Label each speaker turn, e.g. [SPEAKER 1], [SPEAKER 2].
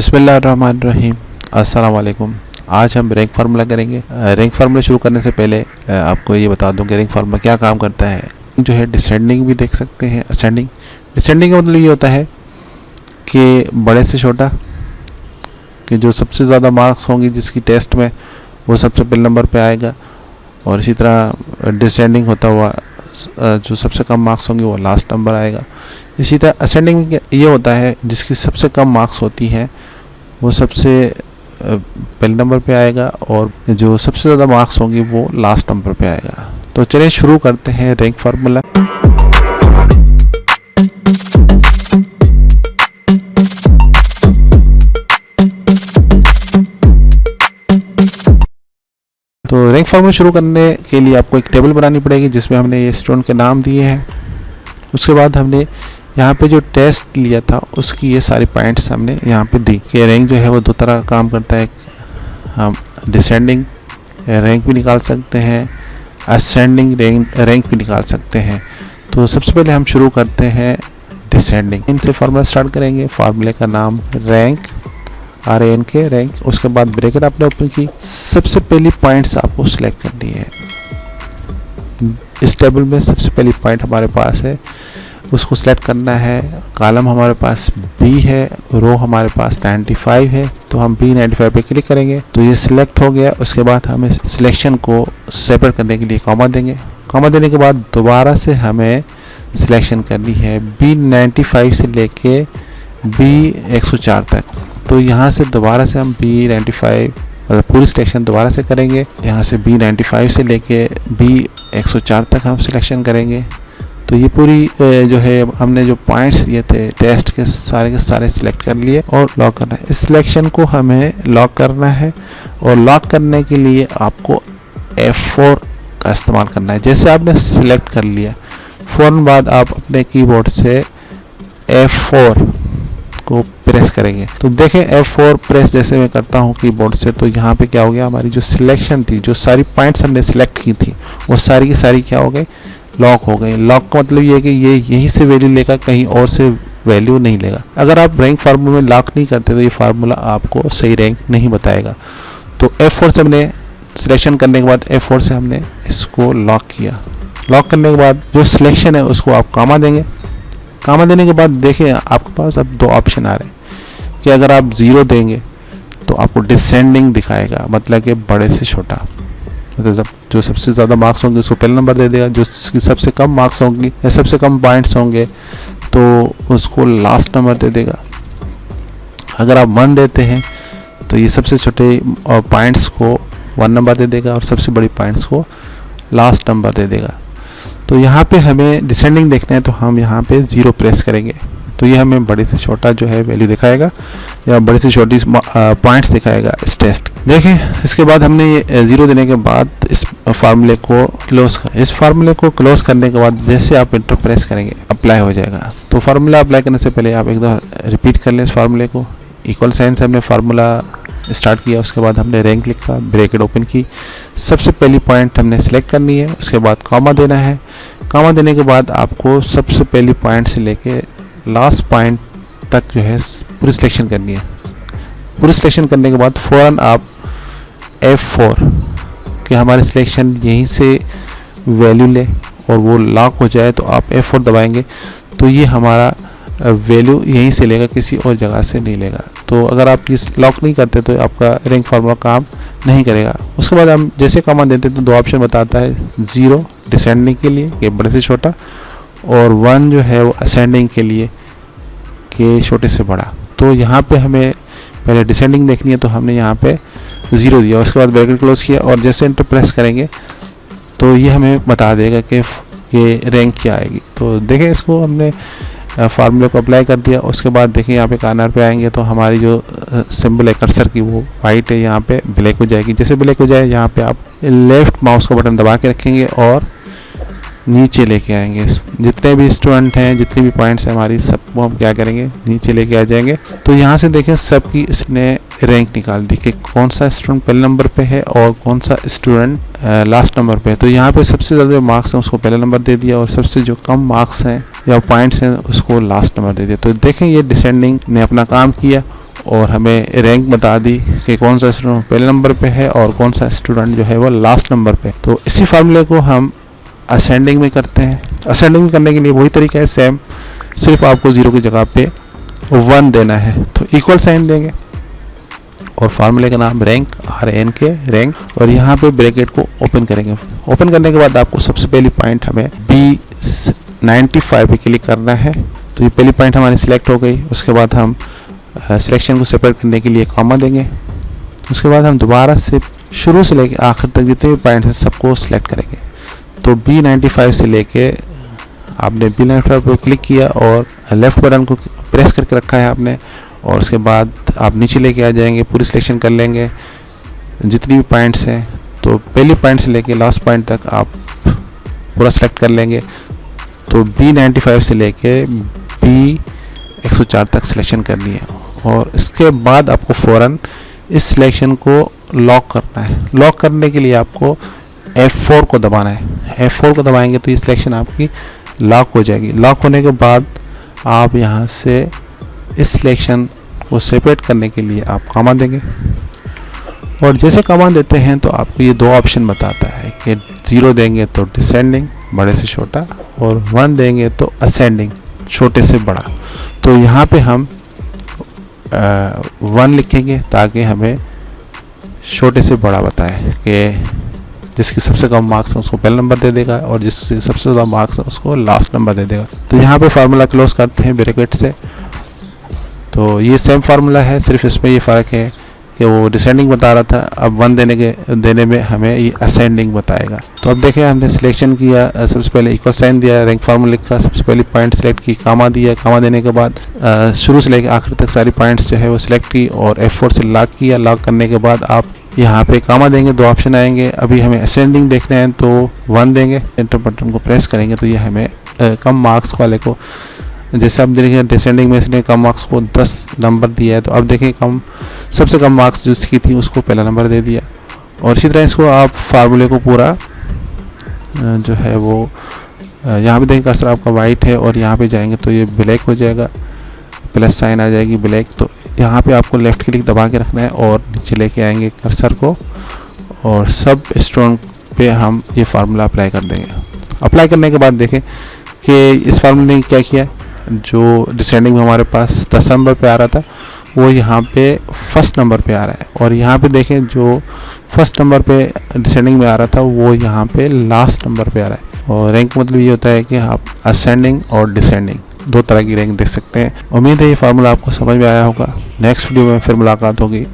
[SPEAKER 1] बिस्मिल्लाहिर्रहमानिर्रहीम। अस्सलाम वालेकुम। आज हम रैंक फार्मूला करेंगे। रैंक फार्मूला शुरू करने से पहले आपको ये बता दूं कि रैंक फार्मूला क्या काम करता है। जो है डिसेंडिंग भी देख सकते हैं, असेंडिंग। डिसेंडिंग का मतलब ये होता है कि बड़े से छोटा, कि जो सबसे ज़्यादा मार्क्स होंगी जिसकी टेस्ट में वो सबसे पहले नंबर पे आएगा, और इसी तरह डिसेंडिंग होता हुआ जो सबसे कम मार्क्स होंगे वो लास्ट नंबर आएगा। इसी तरह असेंडिंग ये होता है जिसकी सबसे कम मार्क्स होती है वो सबसे पहले नंबर पे आएगा, और जो सबसे ज़्यादा मार्क्स होंगी वो लास्ट नंबर पे आएगा। तो चलिए शुरू करते हैं रैंक फार्मूला। तो रैंक फार्मूला शुरू करने के लिए आपको एक टेबल बनानी पड़ेगी जिसमें हमने ये स्टूडेंट के नाम दिए हैं। उसके बाद हमने यहाँ पे जो टेस्ट लिया था उसकी ये सारी पॉइंट्स हमने यहाँ पे दी कि रैंक जो है वो दो तरह काम करता है। हम डिसेंडिंग रैंक भी निकाल सकते हैं, असेंडिंग रैंक भी निकाल सकते हैं। तो सबसे पहले हम शुरू करते हैं डिसेंडिंग। इनसे फार्मूला स्टार्ट करेंगे। फार्मूले का नाम रैंक, RANK रैंक। उसके बाद ब्रैकेट आपने ओपन की। सबसे पहली पॉइंट्स आपको सिलेक्ट करनी है। इस टेबल में सबसे पहली पॉइंट हमारे पास है, उसको सिलेक्ट करना है। कॉलम हमारे पास B है, रो हमारे पास 95 है, तो हम B95 पे क्लिक करेंगे तो ये सिलेक्ट हो गया। उसके बाद हमें सिलेक्शन को सेपरेट करने के लिए कॉमा देंगे। कॉमा देने के बाद दोबारा से हमें सिलेक्शन करनी है B95 से लेके B104 तक। तो यहाँ से दोबारा से हम B95 मतलब पूरी सिलेक्शन दोबारा से करेंगे। यहाँ से B95 से लेके B104 तक हम सिलेक्शन करेंगे। तो ये पूरी जो है हमने जो पॉइंट्स दिए थे टेस्ट के सारे सिलेक्ट कर लिए और लॉक करना है। इस सिलेक्शन को हमें लॉक करना है, और लॉक करने के लिए आपको F4 का इस्तेमाल करना है। जैसे आपने सिलेक्ट कर लिया, फ़ौरन बाद आप अपने कीबोर्ड से F4 को प्रेस करेंगे। तो देखें F4 प्रेस जैसे मैं करता हूँ कीबोर्ड से, तो यहाँ पे क्या हो गया, हमारी जो सिलेक्शन थी, जो सारी पॉइंट्स हमने सिलेक्ट की थी वो सारी की सारी क्या हो गई, लॉक हो गई। लॉक का मतलब ये है कि ये यहीं से वैल्यू लेगा, कहीं और से वैल्यू नहीं लेगा। अगर आप रैंक फार्मूला में लॉक नहीं करते तो ये फार्मूला आपको सही रैंक नहीं बताएगा। तो F4 से हमने सिलेक्शन करने के बाद F4 से हमने इसको लॉक किया। लॉक करने के बाद जो सिलेक्शन है उसको आप कॉमा देंगे। कॉमा देने के बाद देखिए आपके पास अब दो ऑप्शन आ रहे हैं कि अगर आप 0 देंगे तो आपको डिसेंडिंग दिखाएगा, मतलब कि बड़े से छोटा। मतलब जो सबसे ज़्यादा मार्क्स होंगे उसको पहला नंबर दे देगा, जो सबसे कम मार्क्स होंगी या सबसे कम पॉइंट्स होंगे तो उसको लास्ट नंबर दे देगा। अगर आप 1 देते हैं तो ये सबसे छोटे पॉइंट्स को 1 नंबर दे देगा, और सबसे बड़ी पॉइंट्स को लास्ट नंबर दे देगा। तो यहाँ पे हमें डिसेंडिंग देखना है तो हम यहाँ पे 0 प्रेस करेंगे, तो ये हमें बड़े से छोटा जो है वैल्यू दिखाएगा या बड़ी से छोटी पॉइंट्स दिखाएगा इस टेस्ट। देखें इसके बाद हमने ये 0 देने के बाद इस फार्मूले को क्लोज कर। इस फार्मूले को क्लोज करने के बाद जैसे आप इंटर प्रेस करेंगे अप्लाई हो जाएगा। तो फार्मूला अप्लाई करने से पहले आप एक दफ़ा रिपीट कर लें इस फार्मूले को। इक्वल साइन से हमने फार्मूला स्टार्ट किया, उसके बाद हमने रैंक लिखा, ब्रैकेट ओपन की। सबसे पहली पॉइंट हमने सेलेक्ट करनी है, उसके बाद कॉमा देना है। कॉमा देने के बाद आपको सबसे पहली पॉइंट से लेके लास्ट पॉइंट तक जो है पूरी सिलेक्शन करनी है। पूरी सिलेक्शन करने के बाद फ़ौरन आप F4 कि हमारी सिलेक्शन यहीं से वैल्यू ले और वो लॉक हो जाए, तो आप F4 दबाएंगे तो ये हमारा वैल्यू यहीं से लेगा, किसी और जगह से नहीं लेगा। तो अगर आप इस लॉक नहीं करते तो आपका रैंक फार्मूला काम नहीं करेगा। उसके बाद हम जैसे कॉमा देते तो दो ऑप्शन बताता है, 0 डिसेंडिंग के लिए कि बड़े से छोटा, और 1 जो है वो असेंडिंग के लिए कि छोटे से बड़ा। तो यहाँ पे हमें पहले डिसेंडिंग देखनी है तो हमने यहाँ पे 0 दिया, उसके बाद ब्रैकेट क्लोज किया, और जैसे इंटर प्रेस करेंगे तो ये हमें बता देगा कि ये रैंक क्या आएगी। तो देखें इसको हमने फार्मूले को अप्लाई कर दिया। उसके बाद देखिए यहाँ पे कॉर्नर पे आएंगे तो हमारी जो सिंबल है कर्सर की वो वाइट है, यहाँ पे ब्लैक हो जाएगी। जैसे ब्लैक हो जाए यहाँ पे आप लेफ्ट माउस का बटन दबा के रखेंगे और नीचे लेके आएंगे। जितने भी स्टूडेंट हैं, जितनी भी पॉइंट्स हैं हमारी, सबको हम क्या करेंगे, नीचे लेके आ जाएंगे। तो यहाँ से देखें सबकी इसने रैंक निकाल दी कि कौन सा स्टूडेंट पहले नंबर पे है और कौन सा स्टूडेंट लास्ट नंबर पे है। तो यहाँ पे सबसे ज़्यादा जो मार्क्स हैं उसको पहला नंबर दे दिया, और सबसे जो कम मार्क्स हैं या पॉइंट्स हैं उसको लास्ट नंबर दे दिया। तो देखें ये डिसेंडिंग ने अपना काम किया और हमें रैंक बता दी कि कौन सा स्टूडेंट पहले नंबर पे है और कौन सा स्टूडेंट जो है वो लास्ट नंबर पे। तो इसी फार्मूले को हम असेंडिंग में करते हैं। असेंडिंग में करने के लिए वही तरीका है सेम, सिर्फ आपको 0 की जगह पे 1 देना है। तो इक्वल साइन देंगे और फार्मूले का नाम रैंक RNK रैंक, और यहाँ पे ब्रैकेट को ओपन करेंगे। ओपन करने के बाद आपको सबसे पहली पॉइंट हमें B95 पे क्लिक करना है। तो ये पहली पॉइंट हमारी सिलेक्ट हो गई। उसके बाद हम सिलेक्शन को सेपरेट करने के लिए कॉमा देंगे। उसके बाद हम दोबारा से शुरू से लेके आखिर तक जितने भी पॉइंट हैं सबको सिलेक्ट करेंगे। तो B95 से लेके आपने B95 पर क्लिक किया और लेफ्ट बटन को प्रेस करके रखा है आपने, और उसके बाद आप नीचे लेके आ जाएंगे, पूरी सिलेक्शन कर लेंगे जितनी भी पॉइंट्स हैं। तो पहली पॉइंट से लेके लास्ट पॉइंट तक आप पूरा सिलेक्ट कर लेंगे। तो B95 से लेके B104 तक सिलेक्शन करनी है, और इसके बाद आपको फ़ौरन इस सिलेक्शन को लॉक करना है। लॉक करने के लिए आपको F4 को दबाना है। F4 को दबाएंगे तो ये सिलेक्शन आपकी लॉक हो जाएगी। लॉक होने के बाद आप यहाँ से इस सिलेक्शन को सेपरेट करने के लिए आप कॉमा देंगे, और जैसे कॉमा देते हैं तो आपको ये 2 ऑप्शन बताता है कि 0 देंगे तो डिसेंडिंग बड़े से छोटा, और 1 देंगे तो असेंडिंग छोटे से बड़ा। तो यहाँ पे हम 1 लिखेंगे ताकि हमें छोटे से बड़ा बताए कि जिसकी सबसे कम मार्क्स है उसको पहला नंबर दे देगा और जिसकी सबसे ज़्यादा मार्क्स है उसको लास्ट नंबर दे देगा। तो यहाँ पे फार्मूला क्लोज करते हैं ब्रैकेट से। तो ये सेम फार्मूला है, सिर्फ इसमें ये फ़र्क है कि वो डिसेंडिंग बता रहा था, अब 1 देने में हमें ये असेंडिंग बताएगा। तो अब देखें हमने सिलेक्शन किया, सबसे पहले इक्वल साइन दिया, रैंक फार्मूला लिखा, सबसे पहले पॉइंट सेलेक्ट की, कॉमा दिया, कॉमा देने के बाद शुरू से लेकर आखिर तक सारी पॉइंट्स जो है वो सिलेक्ट की और F4 से लॉक किया। लॉक करने के बाद आप यहाँ पे कॉमा देंगे, 2 ऑप्शन आएंगे। अभी हमें असेंडिंग देखना है तो 1 देंगे, एंटर बटन को प्रेस करेंगे तो ये हमें कम मार्क्स वाले को, जैसे आप देखें डिसेंडिंग में इसने कम मार्क्स को 10 नंबर दिया है, तो अब देखें सबसे कम मार्क्स जो इसकी थी उसको पहला नंबर दे दिया। और इसी तरह इसको आप फार्मूले को पूरा जो है वो यहाँ पे देखें कर्सर आपका वाइट है और यहाँ पे जाएंगे तो ये ब्लैक हो जाएगा, प्लस साइन आ जाएगी ब्लैक। तो यहाँ पे आपको लेफ़्ट क्लिक दबा के रखना है और नीचे लेके आएंगे कर्सर को, और सब स्टोन पे हम ये फार्मूला अप्लाई कर देंगे। अप्लाई करने के बाद देखें कि इस फार्मूले ने क्या किया, जो डिसेंडिंग में हमारे पास 10 नंबर पे आ रहा था वो यहाँ पे फर्स्ट नंबर पे आ रहा है, और यहाँ पे देखें जो फर्स्ट नंबर पे डिसेंडिंग में आ रहा था वो यहाँ पे लास्ट नंबर पे आ रहा है। और रैंक मतलब ये होता है कि आप असेंडिंग और डिसेंडिंग 2 तरह की रैंक देख सकते हैं। उम्मीद है ये फार्मूला आपको समझ में आया होगा। नेक्स्ट वीडियो में फिर मुलाकात होगी।